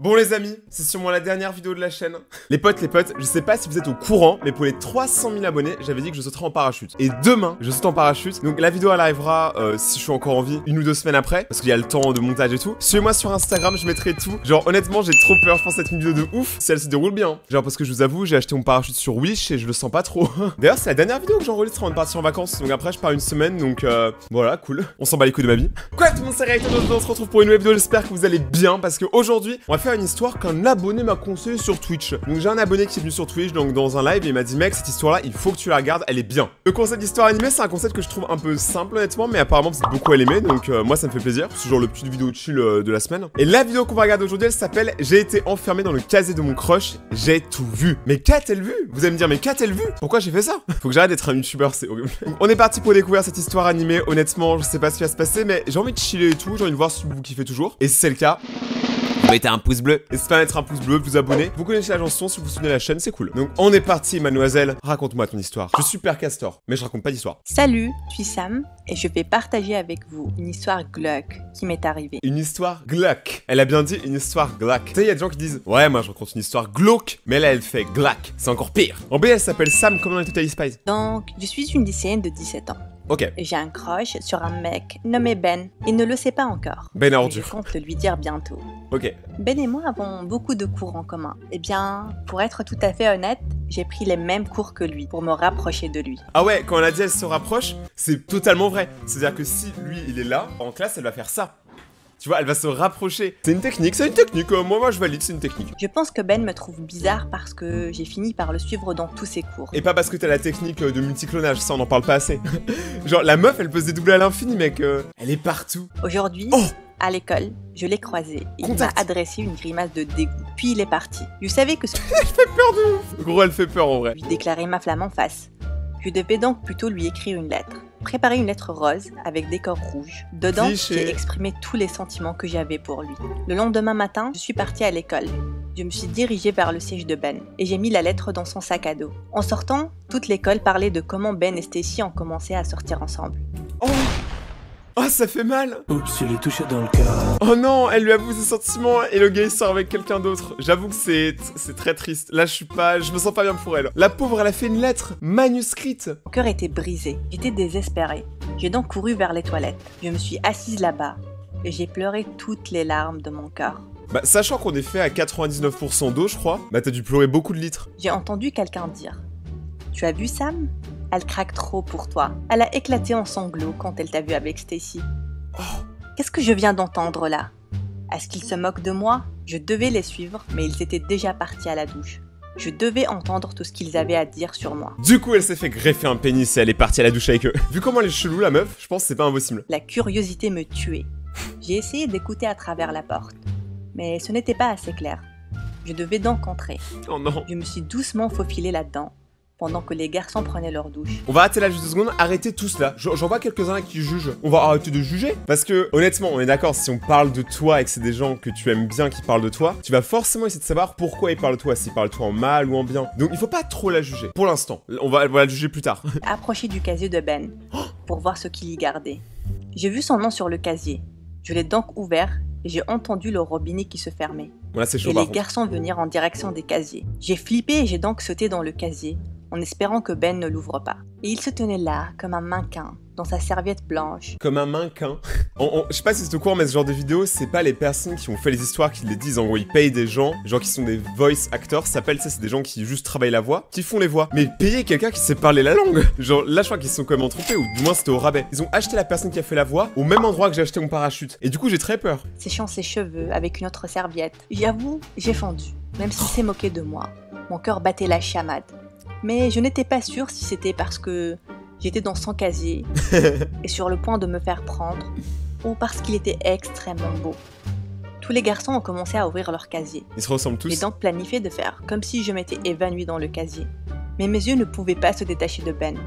Bon les amis, c'est sûrement la dernière vidéo de la chaîne. Les potes, je sais pas si vous êtes au courant, mais pour les 300 000 abonnés, j'avais dit que je sauterais en parachute. Et demain, je saute en parachute. Donc la vidéo elle arrivera, si je suis encore en vie, 1 ou 2 semaines après, parce qu'il y a le temps de montage et tout. Suivez-moi sur Instagram, je mettrai tout. Genre honnêtement, j'ai trop peur, je pense que c'est une vidéo de ouf, si elle se déroule bien. Genre parce que je vous avoue, j'ai acheté mon parachute sur Wish et je le sens pas trop. D'ailleurs, c'est la dernière vidéo que j'enregistre avant de partir en vacances. Donc après, je pars une semaine, donc voilà, cool. On s'en bat les couilles de ma vie. Quoi, tout le monde, c'est Reactor, on se retrouve pour une nouvelle vidéo, j'espère que vous allez bien, parce qu'aujourd'hui, on va faire une histoire qu'un abonné m'a conseillé sur Twitch. Donc j'ai un abonné qui est venu sur Twitch donc dans un live et il m'a dit mec, cette histoire là il faut que tu la regardes, elle est bien. Le concept d'histoire animée, c'est un concept que je trouve un peu simple honnêtement, mais apparemment vous êtes beaucoup à l'aimer, donc moi ça me fait plaisir. C'est genre le petit vidéo chill de la semaine. Et la vidéo qu'on va regarder aujourd'hui, elle s'appelle J'ai été enfermé dans le casier de mon crush, j'ai tout vu. Mais qu'a-t-elle vu? Vous allez me dire mais qu'a-t-elle vu? Pourquoi j'ai fait ça? Faut que j'arrête d'être un youtubeur, c'est horrible. On est parti pour découvrir cette histoire animée. Honnêtement, je sais pas ce qui va se passer, mais j'ai envie de chiller et tout, j'ai envie de voir si vous kiffez toujours. Et si c'est le cas, mettez un pouce bleu. N'hésitez pas à mettre un pouce bleu, vous abonner. Vous connaissez la chanson, si vous soutenez la chaîne, c'est cool. Donc on est parti, mademoiselle. Raconte-moi ton histoire. Je suis Père Castor, mais je raconte pas d'histoire. Salut, je suis Sam et je vais partager avec vous une histoire glauque qui m'est arrivée. Une histoire glauque. Elle a bien dit une histoire glauque. Tu sais, il y a des gens qui disent ouais, moi je raconte une histoire glauque, mais là elle fait glauque. C'est encore pire. En B, elle s'appelle Sam, comme dans les Totally Spies. Donc, je suis une lycéenne de 17 ans. Ok. J'ai un crush sur un mec nommé Ben. Il ne le sait pas encore. Ben Je ordure. compte le lui dire bientôt. Ok. Ben et moi avons beaucoup de cours en commun. Eh bien, pour être tout à fait honnête, j'ai pris les mêmes cours que lui pour me rapprocher de lui. Ah ouais, quand on a dit elle se rapproche, c'est totalement vrai. C'est-à-dire que si lui il est là, en classe elle va faire ça. Tu vois, elle va se rapprocher. C'est une technique, moi je valide, c'est une technique. Je pense que Ben me trouve bizarre parce que j'ai fini par le suivre dans tous ses cours. Et pas parce que t'as la technique de multiclonage, ça on en parle pas assez. Genre la meuf elle peut se dédoubler à l'infini mec, elle est partout. Aujourd'hui, à l'école, je l'ai croisé. Il m'a Contact. adressé une grimace de dégoût. Puis il est parti. Je savais que Elle fait peur de ouf. Gros elle fait peur en vrai. lui déclarer ma flamme en face. Je devais donc plutôt lui écrire une lettre. Préparer une lettre rose avec décor rouge. Dedans, Cliché. j'ai exprimé tous les sentiments que j'avais pour lui. Le lendemain matin, je suis partie à l'école. Je me suis dirigée vers le siège de Ben et j'ai mis la lettre dans son sac à dos. En sortant, toute l'école parlait de comment Ben et Stacy ont commencé à sortir ensemble. Oh. Oh ça fait mal. Oups, je l'ai touché dans le cœur. Oh non, elle lui avoue ses sentiments et le gars il sort avec quelqu'un d'autre. J'avoue que c'est très triste. Là je me sens pas bien pour elle. La pauvre elle a fait une lettre manuscrite. Mon cœur était brisé. J'étais désespérée. J'ai donc couru vers les toilettes. Je me suis assise là-bas et j'ai pleuré toutes les larmes de mon cœur. Bah sachant qu'on est fait à 99% d'eau je crois, bah t'as dû pleurer beaucoup de litres. J'ai entendu quelqu'un dire « Tu as vu Sam ? Elle craque trop pour toi. Elle a éclaté en sanglots quand elle t'a vu avec Stacy. Oh. Qu'est-ce que je viens d'entendre là ? Est-ce qu'ils se moquent de moi ? Je devais les suivre, mais ils étaient déjà partis à la douche. Je devais entendre tout ce qu'ils avaient à dire sur moi. Du coup elle s'est fait greffer un pénis et elle est partie à la douche avec eux. Vu comment elle est chelou la meuf, je pense que c'est pas impossible. La curiosité me tuait. J'ai essayé d'écouter à travers la porte, mais ce n'était pas assez clair. Je devais donc entrer. Oh non. Je me suis doucement faufilée là-dedans, pendant que les garçons prenaient leur douche. On va arrêter là juste 2 secondes, arrêtez tous là. J'en vois quelques-uns là qui jugent. On va arrêter de juger. Parce que, honnêtement, on est d'accord, si on parle de toi et que c'est des gens que tu aimes bien qui parlent de toi, tu vas forcément essayer de savoir pourquoi ils parlent de toi, s'ils parlent de toi en mal ou en bien. Donc il faut pas trop la juger. Pour l'instant, on va la juger plus tard. Approché du casier de Ben, pour voir ce qu'il y gardait. J'ai vu son nom sur le casier. Je l'ai donc ouvert et j'ai entendu le robinet qui se fermait. Bon là c'est chaud Et par les contre. garçons venir en direction des casiers. J'ai flippé et j'ai donc sauté dans le casier, en espérant que Ben ne l'ouvre pas. Et il se tenait là, comme un mannequin, dans sa serviette blanche. Comme un mannequin. Je sais pas si c'est au courant, mais ce genre de vidéo, c'est pas les personnes qui ont fait les histoires qui les disent. En gros, ils payent des gens qui sont des voice actors, ça s'appelle ça, c'est des gens qui juste travaillent la voix, qui font les voix. Mais payer quelqu'un qui sait parler la langue. Genre là, je crois qu'ils se sont quand même trompés, ou du moins c'était au rabais. Ils ont acheté la personne qui a fait la voix au même endroit que j'ai acheté mon parachute. Et du coup, j'ai très peur. Séchant ses cheveux avec une autre serviette. J'avoue, j'ai fendu, même s'il s'est moqué de moi. Mon cœur battait la chamade. Mais je n'étais pas sûre si c'était parce que j'étais dans son casier et sur le point de me faire prendre, ou parce qu'il était extrêmement beau. Tous les garçons ont commencé à ouvrir leur casier. Ils se ressemblent J'ai tous. donc planifié de faire comme si je m'étais évanouie dans le casier. Mais mes yeux ne pouvaient pas se détacher de Ben,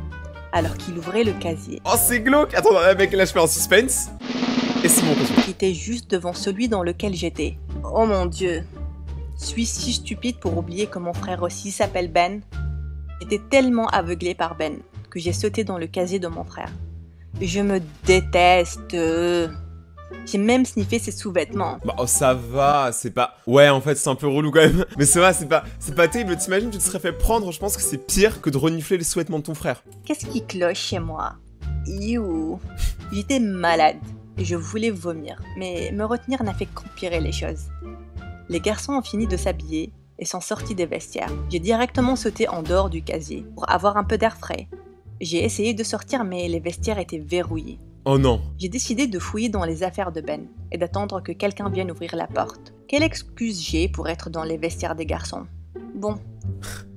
alors qu'il ouvrait le casier, Oh, c'est glauque. Attends, mec, là je fais un suspense. Et c'est mon costume. qui était juste devant celui dans lequel j'étais. Oh mon Dieu! Suis si stupide pour oublier que mon frère aussi s'appelle Ben. J'étais tellement aveuglée par Ben que j'ai sauté dans le casier de mon frère. Je me déteste. J'ai même sniffé ses sous-vêtements. Bah oh, ça va, c'est pas... Ouais, en fait, c'est un peu relou quand même. Mais c'est vrai, c'est pas terrible. T'imagines, tu te serais fait prendre, je pense que c'est pire que de renifler les sous-vêtements de ton frère. Qu'est-ce qui cloche chez moi? You. J'étais malade et je voulais vomir, mais me retenir n'a fait qu'empirer les choses. Les garçons ont fini de s'habiller et sont sortis des vestiaires. J'ai directement sauté en dehors du casier pour avoir un peu d'air frais. J'ai essayé de sortir, mais les vestiaires étaient verrouillés. Oh non. J'ai décidé de fouiller dans les affaires de Ben et d'attendre que quelqu'un vienne ouvrir la porte. Quelle excuse j'ai pour être dans les vestiaires des garçons? Bon,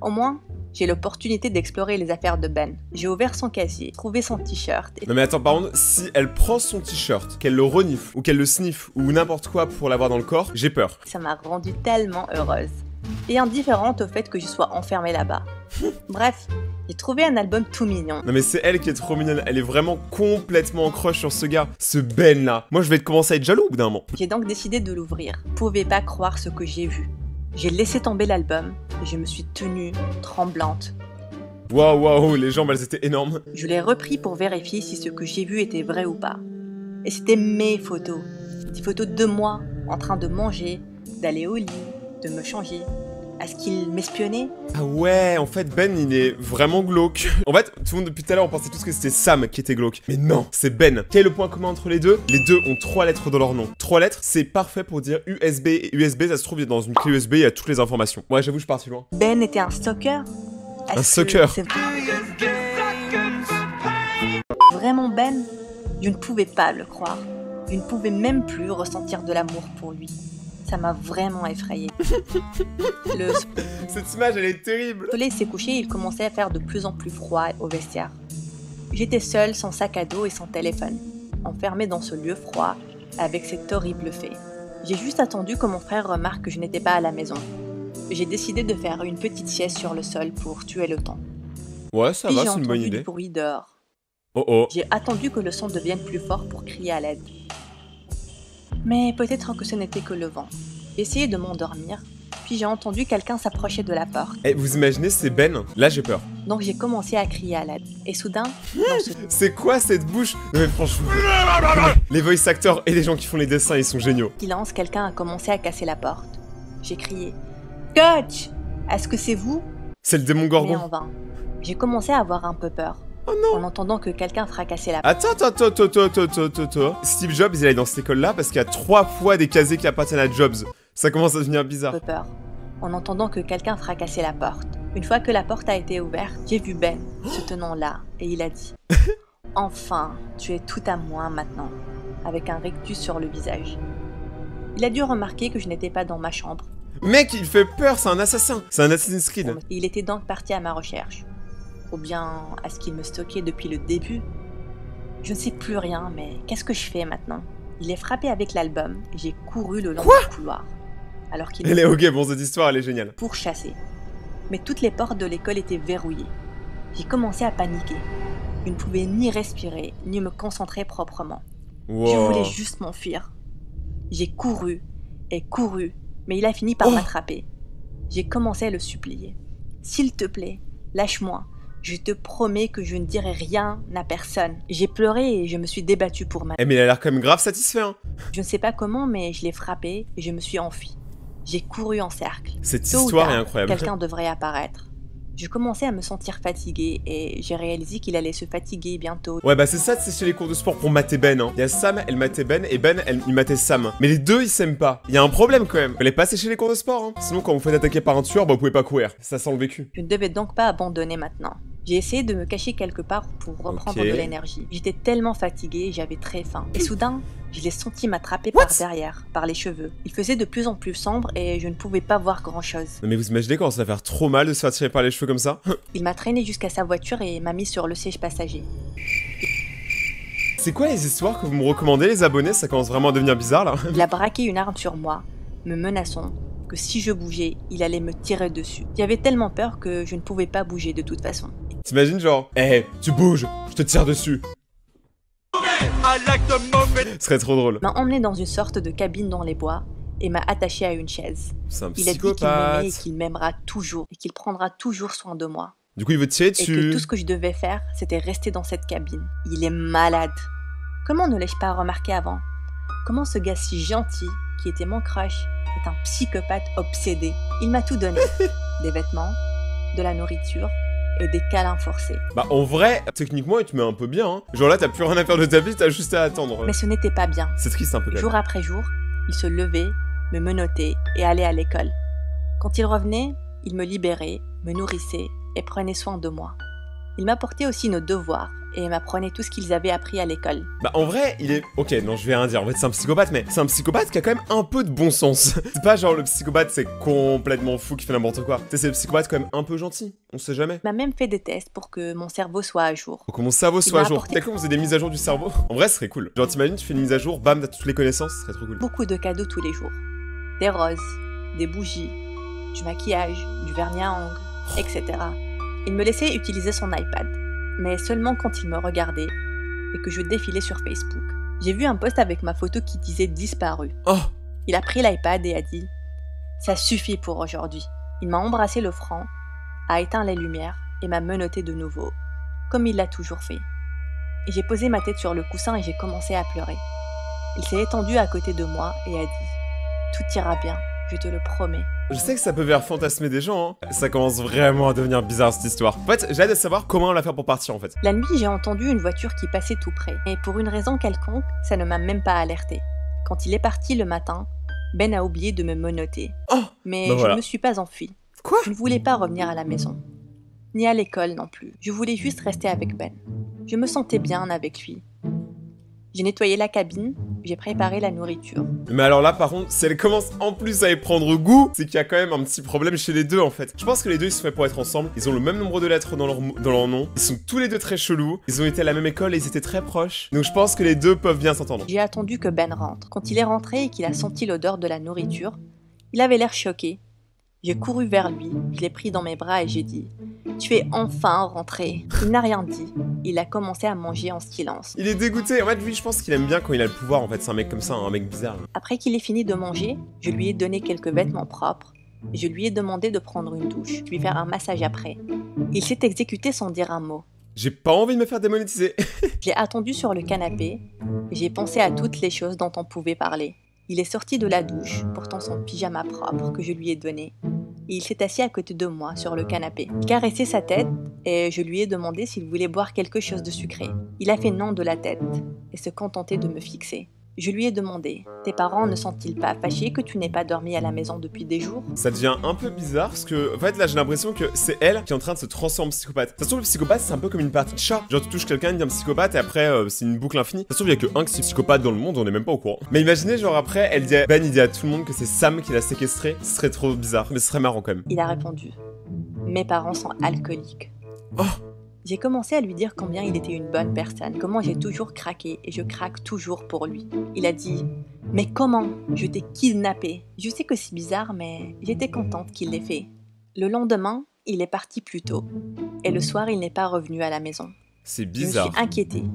au moins, j'ai l'opportunité d'explorer les affaires de Ben. J'ai ouvert son casier, trouvé son t-shirt et... Non mais attends, par contre, si elle prend son t-shirt, qu'elle le renifle, ou qu'elle le sniffe, ou n'importe quoi pour l'avoir dans le corps, j'ai peur. Ça m'a rendue tellement heureuse. Et indifférente au fait que je sois enfermée là-bas. Bref, j'ai trouvé un album tout mignon. Non mais c'est elle qui est trop mignonne, elle est vraiment complètement en crush sur ce gars, ce Ben là. Moi je vais commencer à être jaloux au bout d'un moment. J'ai donc décidé de l'ouvrir. Je pouvais pas croire ce que j'ai vu. J'ai laissé tomber l'album et je me suis tenue tremblante. Waouh, les jambes elles étaient énormes. Je l'ai repris pour vérifier si ce que j'ai vu était vrai ou pas. Et c'était mes photos. Des photos de moi, en train de manger, d'aller au lit, de me changer. Est-ce qu'il m'espionnait? Ah ouais, en fait Ben il est vraiment glauque. En fait, tout le monde depuis tout à l'heure on pensait tous que c'était Sam qui était glauque. Mais non, c'est Ben. Quel est le point commun entre les deux? Les deux ont 3 lettres dans leur nom. 3 lettres, c'est parfait pour dire USB. Et USB, ça se trouve dans une clé USB, il y a toutes les informations. Ouais, j'avoue, je suis parti loin. Ben était un stalker? Un stalker? Vraiment Ben? Je ne pouvais pas le croire. Je ne pouvais même plus ressentir de l'amour pour lui. Ça m'a vraiment effrayée. Le Cette image, elle est terrible. soleil s'est couché et il commençait à faire de plus en plus froid au vestiaire. J'étais seule, sans sac à dos et sans téléphone, enfermée dans ce lieu froid, avec cet horrible fait. J'ai juste attendu que mon frère remarque que je n'étais pas à la maison. J'ai décidé de faire une petite sieste sur le sol pour tuer le temps. Ouais, ça Puis va, j'ai c'est une bonne entendu idée. du bruit dehors. Oh oh. J'ai attendu que le son devienne plus fort pour crier à l'aide. Mais peut-être que ce n'était que le vent. J'ai essayé de m'endormir, puis j'ai entendu quelqu'un s'approcher de la porte. Eh, vous imaginez, c'est Ben? Là, j'ai peur. Donc j'ai commencé à crier à l'aide. Et soudain, dans ce C'est quoi cette bouche? Non mais franchement... Les voice actors et les gens qui font les dessins, ils sont géniaux. silence, quelqu'un a commencé à casser la porte. J'ai crié « Coach! Est-ce que c'est vous ?» C'est le démon Mais Gorgon. en vain. J'ai commencé à avoir un peu peur, Oh non. en entendant que quelqu'un fracassait la porte. Attends. Steve Jobs, il est dans cette école-là parce qu'il y a 3 fois des casiers qui appartiennent à Jobs. Ça commence à devenir bizarre. Un peu peur, en entendant que quelqu'un fracassait la porte. Une fois que la porte a été ouverte, j'ai vu Ben se tenant là et il a dit « Enfin, tu es tout à moi maintenant », avec un rictus sur le visage. Il a dû remarquer que je n'étais pas dans ma chambre. Mec, il fait peur, c'est un assassin. C'est un Assassin's Creed. Il était donc parti à ma recherche. Ou bien, est-ce qu'il me stockait depuis le début? Je ne sais plus rien, mais qu'est-ce que je fais maintenant? Il est frappé avec l'album et j'ai couru le long du couloir. Alors qu'il Elle est ok, bon, cette histoire, elle est géniale. pourchassé. Mais toutes les portes de l'école étaient verrouillées. J'ai commencé à paniquer. Je ne pouvais ni respirer, ni me concentrer proprement. Je Wow. voulais juste m'enfuir. J'ai couru et couru, mais il a fini par m'attraper. J'ai commencé à le supplier. S'il te plaît, lâche-moi. Je te promets que je ne dirai rien à personne. J'ai pleuré et je me suis débattue pour ma... Eh mais il a l'air quand même grave satisfait, hein. Je ne sais pas comment, mais je l'ai frappé et je me suis enfuie. J'ai couru en cercle. Cette Tôt ou histoire est tard, incroyable. quelqu'un devrait apparaître. Je commençais à me sentir fatiguée et j'ai réalisé qu'il allait se fatiguer bientôt. Ouais, bah c'est ça, c'est chez les cours de sport pour mater Ben, hein. Il y a Sam, elle matait Ben, et Ben, il matait Sam. Mais les deux, ils s'aiment pas. Il y a un problème quand même. Fallait pas sécher les cours de sport, hein. Sinon, quand vous faites attaquer par un tueur, bah vous pouvez pas courir. Ça sent le vécu. Je ne devais donc pas abandonner maintenant. J'ai essayé de me cacher quelque part pour reprendre Ok. de l'énergie. J'étais tellement fatiguée, j'avais très faim. Et soudain, je l'ai senti m'attraper par derrière, par les cheveux. Il faisait de plus en plus sombre et je ne pouvais pas voir grand-chose. Non mais vous imaginez quand ça va faire trop mal de se faire tirer par les cheveux comme ça? Il m'a traîné jusqu'à sa voiture et m'a mis sur le siège passager. C'est quoi les histoires que vous me recommandez, les abonnés? Ça commence vraiment à devenir bizarre, là. Il a braqué une arme sur moi, me menaçant que si je bougeais, il allait me tirer dessus. J'avais tellement peur que je ne pouvais pas bouger de toute façon. T'imagines genre, tu bouges, je te tire dessus. Ce serait trop drôle. Il m'a emmené dans une sorte de cabine dans les bois et m'a attaché à une chaise. C'est un Il a dit qu'il m'aimait et psychopathe. qu'il m'aimera toujours et qu'il prendra toujours soin de moi. Du coup, il veut te tirer Et que dessus. tout ce que je devais faire, c'était rester dans cette cabine. Il est malade. Comment ne l'ai-je pas remarqué avant? Comment ce gars si gentil, qui était mon crush, est un psychopathe obsédé. Il m'a tout donné. Des vêtements, de la nourriture et des câlins forcés. Bah en vrai, techniquement, il te met un peu bien, hein. Genre là, t'as plus rien à faire de ta vie, t'as juste à attendre. Mais ce n'était pas bien. C'est triste un peu quand même. Jour après jour, il se levait, me menottait et allait à l'école. Quand il revenait, il me libérait, me nourrissait et prenait soin de moi. Il m'apportait aussi nos devoirs et m'apprenait tout ce qu'ils avaient appris à l'école. Bah en vrai, il est... Ok, non, je vais rien dire, en fait c'est un psychopathe, mais c'est un psychopathe qui a quand même un peu de bon sens. C'est pas genre le psychopathe c'est complètement fou qui fait n'importe quoi. Tu sais, c'est le psychopathe quand même un peu gentil, on sait jamais. Il m'a même fait des tests pour que mon cerveau soit à jour. Pour que mon cerveau soit à jour. apporté... T'as cru qu'on faisait des mises à jour du cerveau? En vrai, ce serait cool. Genre t'imagines, tu fais une mise à jour, bam, t'as toutes les connaissances, ce serait trop cool. Beaucoup de cadeaux tous les jours. Des roses, des bougies, du maquillage, du vernis à ongles, etc. Il me laissait utiliser son iPad, mais seulement quand il me regardait et que je défilais sur Facebook. J'ai vu un post avec ma photo qui disait disparu. Oh! Il a pris l'iPad et a dit « Ça suffit pour aujourd'hui ». Il m'a embrassé le front, a éteint les lumières et m'a menotté de nouveau, comme il l'a toujours fait. Et j'ai posé ma tête sur le coussin et j'ai commencé à pleurer. Il s'est étendu à côté de moi et a dit « Tout ira bien, je te le promets ». Je sais que ça peut faire fantasmer des gens, hein. Ça commence vraiment à devenir bizarre cette histoire. En fait, j'ai hâte de savoir comment on va faire pour partir en fait. La nuit, j'ai entendu une voiture qui passait tout près. Et pour une raison quelconque, ça ne m'a même pas alerté. Quand il est parti le matin, Ben a oublié de me menotter. Oh! Mais Bah je voilà. ne me suis pas enfuie. Quoi? Je ne voulais pas revenir à la maison. Ni à l'école non plus. Je voulais juste rester avec Ben. Je me sentais bien avec lui. J'ai nettoyé la cabine, j'ai préparé la nourriture. Mais alors là, par contre, si elle commence en plus à y prendre goût, c'est qu'il y a quand même un petit problème chez les deux en fait. Je pense que les deux ils sont faits pour être ensemble. Ils ont le même nombre de lettres dans leur nom. Ils sont tous les deux très chelous. Ils ont été à la même école et ils étaient très proches. Donc je pense que les deux peuvent bien s'entendre. J'ai attendu que Ben rentre. Quand il est rentré et qu'il a senti l'odeur de la nourriture, il avait l'air choqué. J'ai couru vers lui, je l'ai pris dans mes bras et j'ai dit « Tu es enfin rentré !» Il n'a rien dit. Il a commencé à manger en silence. Il est dégoûté. En fait, lui, je pense qu'il aime bien quand il a le pouvoir. En fait, c'est un mec comme ça, un mec bizarre. Après qu'il ait fini de manger, je lui ai donné quelques vêtements propres. Et je lui ai demandé de prendre une douche, lui faire un massage après. Il s'est exécuté sans dire un mot. J'ai pas envie de me faire démonétiser. J'ai attendu sur le canapé et j'ai pensé à toutes les choses dont on pouvait parler. Il est sorti de la douche, portant son pyjama propre que je lui ai donné. Et il s'est assis à côté de moi sur le canapé. Je caressais sa tête et je lui ai demandé s'il voulait boire quelque chose de sucré. Il a fait non de la tête et se contentait de me fixer. Je lui ai demandé « Tes parents ne sont-ils pas fâchés que tu n'aies pas dormi à la maison depuis des jours ?» Ça devient un peu bizarre parce que, en fait, là, j'ai l'impression que c'est elle qui est en train de se transformer en psychopathe. Ça se trouve, le psychopathe, c'est un peu comme une partie de chat. Genre, tu touches quelqu'un, il devient psychopathe et après, c'est une boucle infinie. Ça se trouve, il y a que un qui est psychopathe dans le monde, on est même pas au courant. Mais imaginez, genre, après, Ben, il dit à tout le monde que c'est Sam qui l'a séquestré. Ce serait trop bizarre, mais ce serait marrant quand même. Il a répondu « Mes parents sont alcooliques. » Oh! J'ai commencé à lui dire combien il était une bonne personne, comment j'ai toujours craqué et je craque toujours pour lui. Il a dit « Mais comment? Je t'ai kidnappé. » Je sais que c'est bizarre, mais j'étais contente qu'il l'ait fait. Le lendemain, il est parti plus tôt. Et le soir, il n'est pas revenu à la maison. C'est Je me bizarre. suis inquiétée.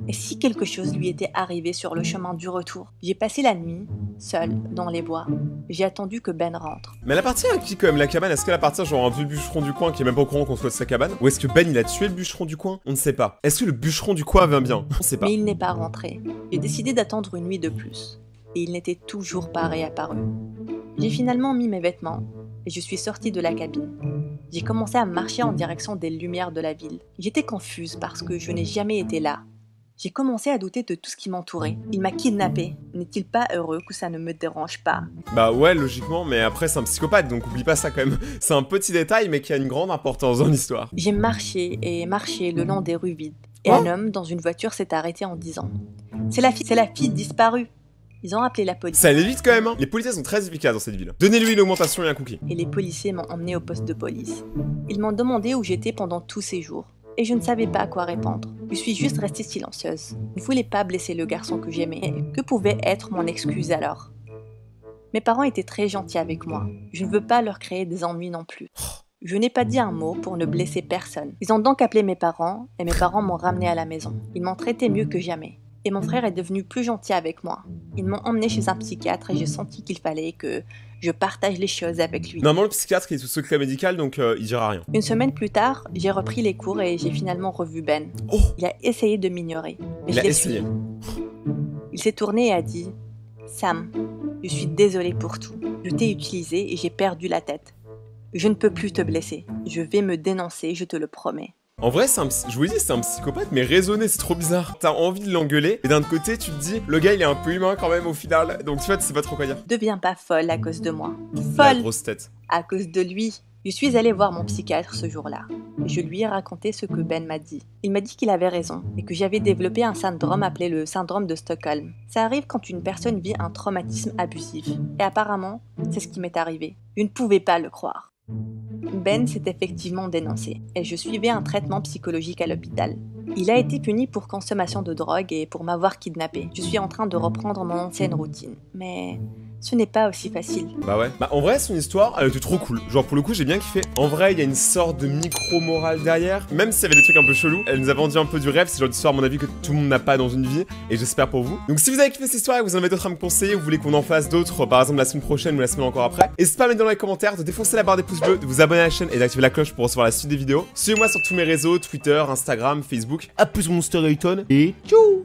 Et si quelque chose lui était arrivé sur le chemin du retour? J'ai passé la nuit, seule, dans les bois. J'ai attendu que Ben rentre. Mais elle appartient à qui quand même la cabane? Est-ce qu'elle appartient genre à un vieux bûcheron du coin qui est même pas au courant qu'on soit de sa cabane? Ou est-ce que Ben il a tué le bûcheron du coin? On ne sait pas. Est-ce que le bûcheron du coin vient bien? On sait pas. Mais il n'est pas rentré. J'ai décidé d'attendre une nuit de plus. Et il n'était toujours pas réapparu. J'ai finalement mis mes vêtements et je suis sortie de la cabine. J'ai commencé à marcher en direction des lumières de la ville. J'étais confuse parce que je n'ai jamais été là. J'ai commencé à douter de tout ce qui m'entourait. Il m'a kidnappée. N'est-il pas heureux que ça ne me dérange pas? Bah ouais, logiquement, mais après c'est un psychopathe, donc oublie pas ça quand même. C'est un petit détail, mais qui a une grande importance dans l'histoire. J'ai marché et marché le long des rues vides. Et Oh. un homme dans une voiture s'est arrêté en disant « C'est la fille disparue !» Ils ont appelé la police. Ça allait vite quand même, hein. Les policiers sont très efficaces dans cette ville. Donnez-lui une augmentation et un cookie. Et les policiers m'ont emmené au poste de police. Ils m'ont demandé où j'étais pendant tous ces jours. Et je ne savais pas quoi répondre. Je suis juste restée silencieuse. Je ne voulais pas blesser le garçon que j'aimais. Que pouvait être mon excuse alors? Mes parents étaient très gentils avec moi. Je ne veux pas leur créer des ennuis non plus. Je n'ai pas dit un mot pour ne blesser personne. Ils ont donc appelé mes parents et mes parents m'ont ramené à la maison. Ils m'ont traité mieux que jamais. Et mon frère est devenu plus gentil avec moi. Ils m'ont emmené chez un psychiatre et j'ai senti qu'il fallait que je partage les choses avec lui. Normalement, le psychiatre il est sous secret médical, donc il dira rien. Une semaine plus tard, j'ai repris les cours et j'ai finalement revu Ben. Oh! Il a essayé de m'ignorer. Mais Il je a l'ai essayé. suivi. Il s'est tourné et a dit Sam, je suis désolée pour tout. Je t'ai utilisé et j'ai perdu la tête. Je ne peux plus te blesser. Je vais me dénoncer, je te le promets. En vrai, je vous dis, c'est un psychopathe, mais raisonné, c'est trop bizarre. T'as envie de l'engueuler, et d'un autre côté, tu te dis, le gars, il est un peu humain quand même au final. Donc, tu vois, tu sais pas trop quoi dire. Deviens pas folle à cause de moi. La Folle grosse tête. à cause de lui. Je suis allée voir mon psychiatre ce jour-là. Je lui ai raconté ce que Ben m'a dit. Il m'a dit qu'il avait raison et que j'avais développé un syndrome appelé le syndrome de Stockholm. Ça arrive quand une personne vit un traumatisme abusif. Et apparemment, c'est ce qui m'est arrivé. Je ne pouvais pas le croire. Ben s'est effectivement dénoncé et je suivais un traitement psychologique à l'hôpital. Il a été puni pour consommation de drogue et pour m'avoir kidnappé. Je suis en train de reprendre mon ancienne routine. Mais ce n'est pas aussi facile. Bah ouais. Bah en vrai, son histoire, elle était trop cool. Genre pour le coup, j'ai bien kiffé. En vrai, il y a une sorte de micro-morale derrière. Même s'il y avait des trucs un peu chelous, elle nous a vendu un peu du rêve. C'est le genre d'histoire, à mon avis, que tout le monde n'a pas dans une vie. Et j'espère pour vous. Donc si vous avez kiffé cette histoire et que vous en avez d'autres à me conseiller, ou vous voulez qu'on en fasse d'autres, par exemple la semaine prochaine ou la semaine encore après, n'hésitez pas à mettre dans les commentaires, de défoncer la barre des pouces bleus, de vous abonner à la chaîne et d'activer la cloche pour recevoir la suite des vidéos. Suivez-moi sur tous mes réseaux, Twitter, Instagram, Facebook. À plus Monster Hayton et ciao.